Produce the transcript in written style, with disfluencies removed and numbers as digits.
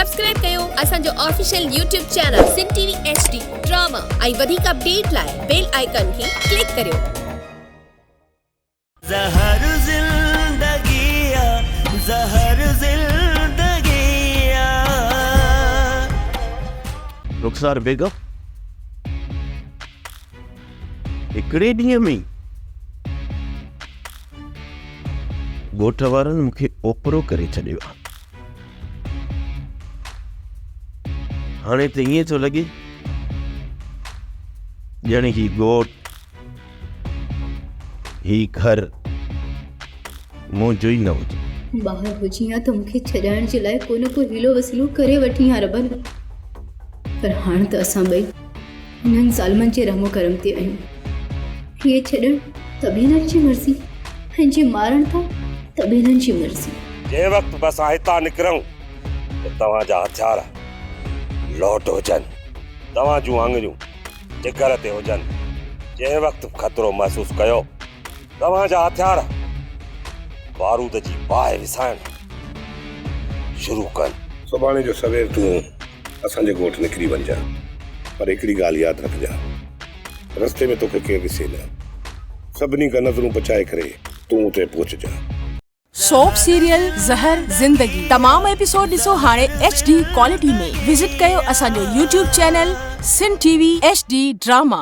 Subscribe कयो असांजो official YouTube channel सिन TV HD drama ऐं वधीक अपडेट लाइ बेल आइकन खे क्लिक करियो। ज़हर ज़िंदगिया ज़हर ज़िंदगिया। रुखसार बेगम हिकिड़े ॾींहं में ॻोठ वारनि मूंखे ओपरो करे छॾियो आहे। हाणे त ईअं थो लॻे ॼण ही ॻोठ ही घर मुंहिंजो ई न हुजे। ॿाहिरि हुजी हा त मूंखे छॾाइण जे लाइ को न को हीलो वसीलो करे वठी हा रबल, पर हाणे त असां ॿई हिननि ज़ालमनि जे रहमो करम ते आहियूं। हीअ छॾण त ॿिन्हिनि जी मर्ज़ी ऐं जे मारण था त ॿिन्हिनि जी मर्ज़ी। जे वक़्तु बस हितां निकिरूं त तव्हांजा हथियार लोट हुजनि, तव्हां जूं आङिरियूं जिगर ते हुजनि। जे वक़्तु ख़तरो महसूस कयो तव्हांजा हथियार बारूद जी बाहि विसाइण शुरू कनि। सुभाणे जो सवेर तूं असांजे ॻोठ निकिरी वञिजां, पर हिकिड़ी ॻाल्हि यादि रखजां, रस्ते में तोखे केरु ॾिसे न। सभिनी खां नज़रूं बचाए करे तूं उते पहुचजां। सोप सीरियल ज़हर ज़िंदगी तमाम एपिसोड ॾिसो हाणे HD क्वालिटी में। विजिट कयो असांजो YouTube चैनल सिन टीवी HD ड्रामा।